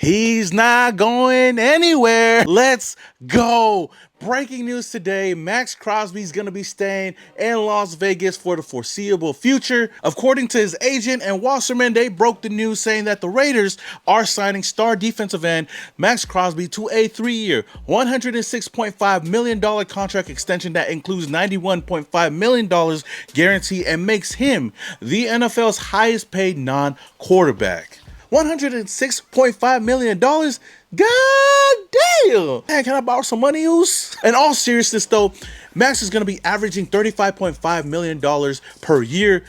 He's not going anywhere. Let's go. Breaking news today, Maxx Crosby is going to be staying in Las Vegas for the foreseeable future. According to his agent and Wasserman, they broke the news saying that the Raiders are signing star defensive end Maxx Crosby to a 3-year, $106.5 million contract extension that includes $91.5 million guarantee and makes him the NFL's highest paid non-quarterback. $106.5 million? God damn! Man, can I borrow some money, Oos? In all seriousness, though, Max is going to be averaging $35.5 million per year,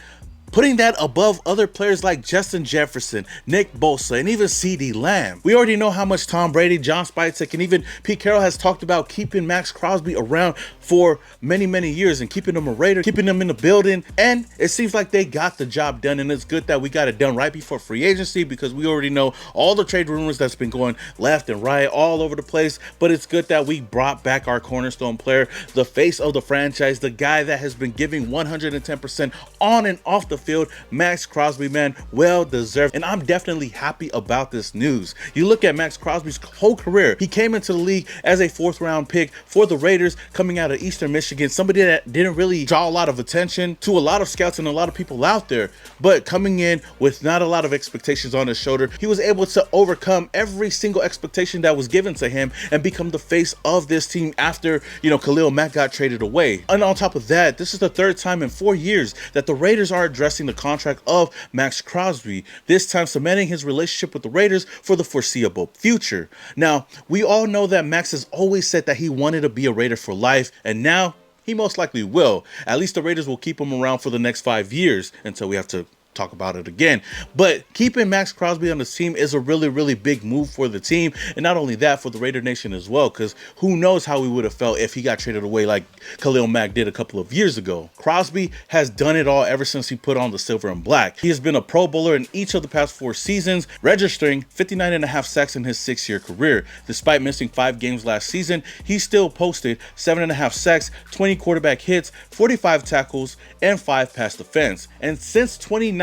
putting that above other players like Justin Jefferson, Nick Bosa, and even CeeDee Lamb. We already know how much Tom Brady, John Spytek, and even Pete Carroll has talked about keeping Maxx Crosby around for many, many years and keeping him a Raider, keeping him in the building. And it seems like they got the job done, and it's good that we got it done right before free agency because we already know all the trade rumors that's been going left and right all over the place. But it's good that we brought back our cornerstone player, the face of the franchise, the guy that has been giving 110% on and off the field, Maxx Crosby, man, well deserved. And I'm definitely happy about this news. You look at Maxx Crosby's whole career. He came into the league as a 4th-round pick for the Raiders coming out of Eastern Michigan, somebody that didn't really draw a lot of attention to a lot of scouts and a lot of people out there, but coming in with not a lot of expectations on his shoulder, he was able to overcome every single expectation that was given to him and become the face of this team after, Khalil Mack got traded away. And on top of that, this is the 3rd time in 4 years that the Raiders are addressing the contract of Maxx Crosby, this time cementing his relationship with the Raiders for the foreseeable future. Now, we all know that Max has always said that he wanted to be a Raider for life, and now he most likely will. At least the Raiders will keep him around for the next 5 years until we have to talk about it again. But keeping Maxx Crosby on the team is a really, really big move for the team. And not only that, for the Raidernation as well, because who knows how we would have felt if he got traded away like Khalil Mack did a couple of years ago. Crosby has done it all ever since he put on the silver and black. He has been a Pro Bowler in each of the past 4 seasons, registering 59.5 sacks in his 6-year career. Despite missing 5 games last season, he still posted 7.5 sacks, 20 quarterback hits, 45 tackles, and 5 pass defense. And since 2019,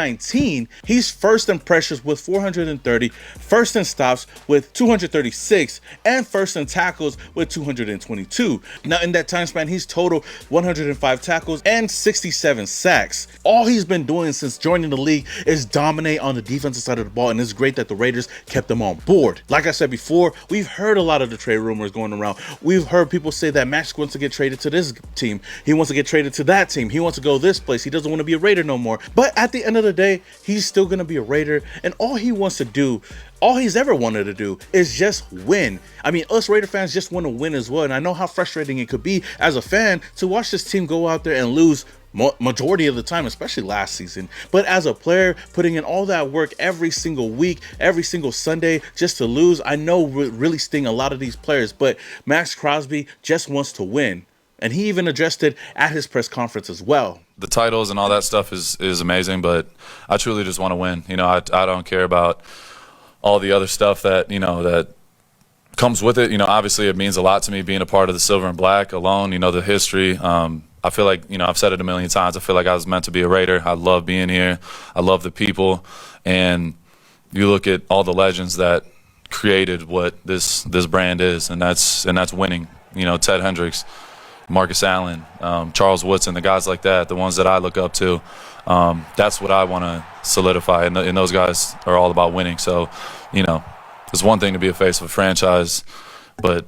he's first in pressures with 430, first in stops with 236, and first in tackles with 222. Now, in that time span, he's totaled 105 tackles and 67 sacks. All he's been doing since joining the league is dominate on the defensive side of the ball, and it's great that the Raiders kept him on board. Like I said before, we've heard a lot of the trade rumors going around. We've heard people say that Max wants to get traded to this team. He wants to get traded to that team. He wants to go this place. He doesn't want to be a Raider no more. But at the end of the day, he's still going to be a Raider, and all he wants to do, all he's ever wanted to do is just win. I mean, us Raider fans just want to win as well, and I know how frustrating it could be as a fan to watch this team go out there and lose majority of the time, especially last season. But as a player, putting in all that work every single week, every single Sunday, just to lose, I know would really sting a lot of these players, but Maxx Crosby just wants to win. And he even addressed it at his press conference as well. The titles and all that stuff is amazing, but I truly just want to win. I don't care about all the other stuff that, that comes with it. Obviously it means a lot to me being a part of the silver and black alone, the history. I feel like, I've said it a million times. I feel like I was meant to be a Raider. I love being here. I love the people. And you look at all the legends that created what this brand is, and that's winning. Ted Hendricks, Marcus Allen, Charles Woodson, the guys like that, the ones that I look up to. That's what I want to solidify, and those guys are all about winning. So, it's one thing to be a face of a franchise, but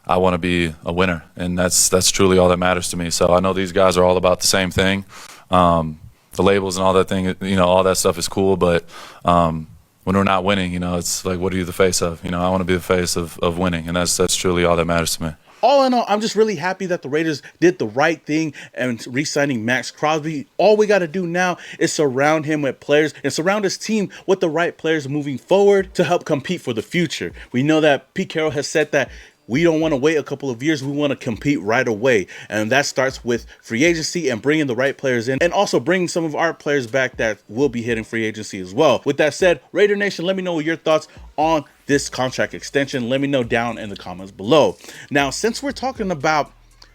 I want to be a winner, and that's truly all that matters to me. So I know these guys are all about the same thing. The labels and all that thing, all that stuff is cool, but when we're not winning, it's like, what are you the face of? I want to be the face of winning, and that's truly all that matters to me. All in all, I'm just really happy that the Raiders did the right thing and re-signing Maxx Crosby. All we got to do now is surround him with players and surround his team with the right players moving forward to help compete for the future. We know that Pete Carroll has said that we don't want to wait a couple of years. We want to compete right away. And that starts with free agency and bringing the right players in, and also bringing some of our players back that will be hitting free agency as well. With that said, Raider Nation, let me know your thoughts on this contract extension. Let me know down in the comments below. Now, since we're talking about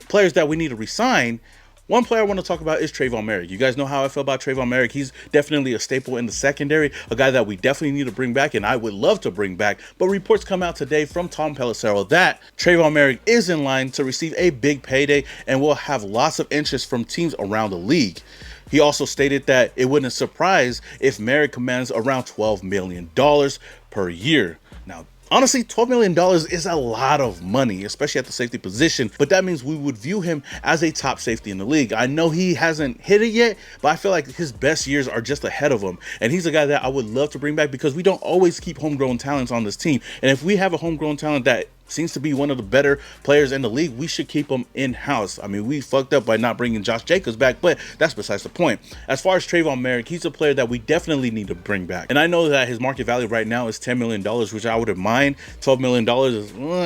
players that we need to resign, One player I want to talk about is Trayvon Moehrig. You guys know how I feel about Trayvon Moehrig. He's definitely a staple in the secondary, a guy that we definitely need to bring back, and I would love to bring back. But reports come out today from Tom Pelissero that Trayvon Moehrig is in line to receive a big payday and will have lots of interest from teams around the league. He also stated that it wouldn't surprise if Moehrig commands around $12 million per year. Now, honestly, $12 million is a lot of money, especially at the safety position, but that means we would view him as a top safety in the league. I know he hasn't hit it yet, but I feel like his best years are just ahead of him. And he's a guy that I would love to bring back because we don't always keep homegrown talents on this team. And if we have a homegrown talent that seems to be one of the better players in the league, we should keep him in-house. I mean, we fucked up by not bringing Josh Jacobs back, but that's besides the point. As far as Trayvon Moehrig, he's a player that we definitely need to bring back. And I know that his market value right now is $10 million, which I wouldn't mind. $12 million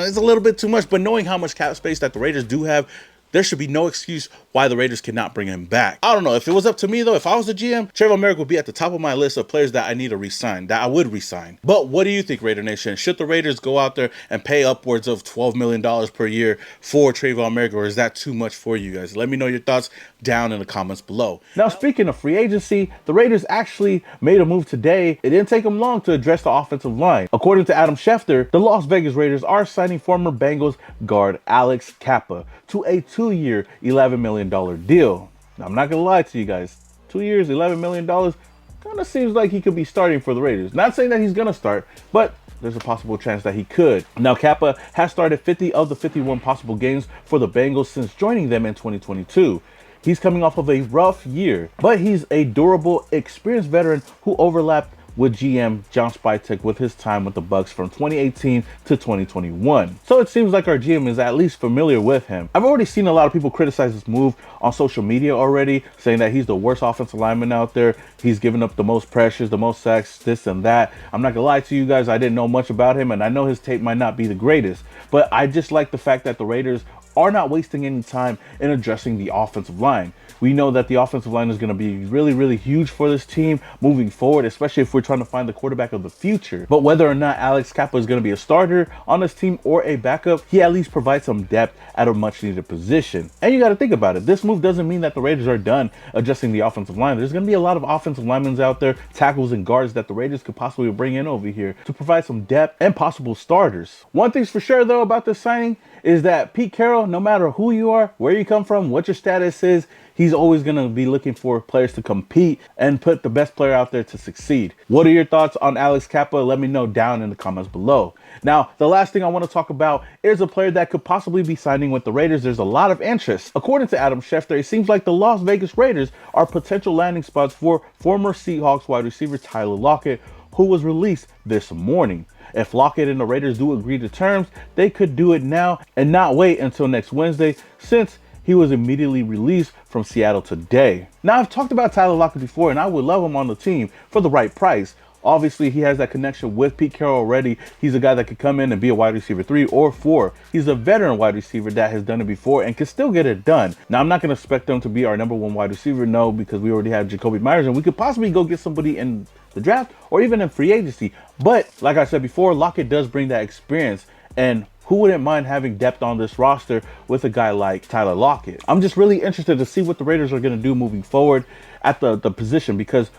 is a little bit too much, but knowing how much cap space that the Raiders do have, there should be no excuse why the Raiders cannot bring him back. I don't know. If it was up to me, though, if I was the GM, Trayvon Moehrig would be at the top of my list of players that I need to re-sign, that I would re-sign. But what do you think, Raider Nation? Should the Raiders go out there and pay upwards of $12 million per year for Trayvon Moehrig, or is that too much for you guys? Let me know your thoughts down in the comments below. Now, speaking of free agency, the Raiders actually made a move today. It didn't take them long to address the offensive line. According to Adam Schefter, the Las Vegas Raiders are signing former Bengals guard Alex Cappa to a 2-year, $11 million deal. Now, I'm not going to lie to you guys. 2 years, $11 million kind of seems like he could be starting for the Raiders. Not saying that he's going to start, but there's a possible chance that he could. Now, Cappa has started 50 of the 51 possible games for the Bengals since joining them in 2022. He's coming off of a rough year, but he's a durable, experienced veteran who overlapped with GM John Spytek with his time with the Bucks from 2018 to 2021. So it seems like our GM is at least familiar with him. I've already seen a lot of people criticize this move on social media already, saying that he's the worst offensive lineman out there. He's given up the most pressures, the most sacks, this and that. I'm not gonna lie to you guys, I didn't know much about him, and I know his tape might not be the greatest, but I just like the fact that the Raiders are not wasting any time in addressing the offensive line. We know that the offensive line is going to be really, really huge for this team moving forward, especially if we're trying to find the quarterback of the future. But whether or not Alex Cappa is going to be a starter on this team or a backup, he at least provides some depth at a much needed position. And you got to think about it. This move doesn't mean that the Raiders are done adjusting the offensive line. There's going to be a lot of offensive linemen out there, tackles and guards that the Raiders could possibly bring in over here to provide some depth and possible starters. One thing's for sure, though, about this signing is that Pete Carroll, no matter who you are, where you come from, what your status is, he's always going to be looking for players to compete and put the best player out there to succeed. What are your thoughts on Alex Cappa? Let me know down in the comments below. Now, the last thing I want to talk about is a player that could possibly be signing with the Raiders. There's a lot of interest. According to Adam Schefter, it seems like the Las Vegas Raiders are potential landing spots for former Seahawks wide receiver Tyler Lockett, who was released this morning. If Lockett and the Raiders do agree to terms, they could do it now and not wait until next Wednesday, since he was immediately released from Seattle today. Now, I've talked about Tyler Lockett before, and I would love him on the team for the right price. Obviously, he has that connection with Pete Carroll already. He's a guy that could come in and be a wide receiver 3 or 4. He's a veteran wide receiver that has done it before and can still get it done. Now, I'm not going to expect him to be our #1 wide receiver, no, because we already have Jacoby Myers, and we could possibly go get somebody in the draft or even in free agency. But like I said before, Lockett does bring that experience, and who wouldn't mind having depth on this roster with a guy like Tyler Lockett? I'm just really interested to see what the Raiders are going to do moving forward at the position, because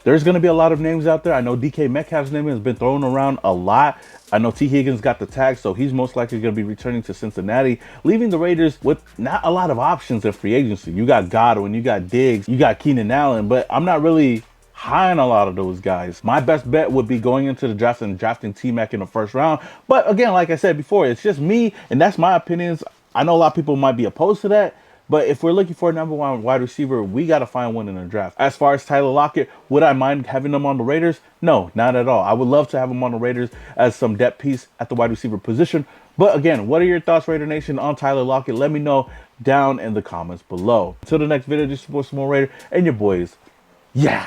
there's going to be a lot of names out there. I know DK Metcalf's name has been thrown around a lot. I know T. Higgins got the tag, so he's most likely going to be returning to Cincinnati, leaving the Raiders with not a lot of options in free agency. You got Godwin, you got Diggs, you got Keenan Allen, but I'm not really high on a lot of those guys. My best bet would be going into the draft and drafting T-Mac in the first round. But again, like I said before, it's just me, and that's my opinions. I know a lot of people might be opposed to that, but if we're looking for a #1 wide receiver, we got to find one in the draft. As far as Tyler Lockett, would I mind having him on the Raiders? No, not at all. I would love to have him on the Raiders as some depth piece at the wide receiver position. But again, what are your thoughts, Raider Nation, on Tyler Lockett? Let me know down in the comments below. Until the next video, just support some more Raider and your boys. Yeah.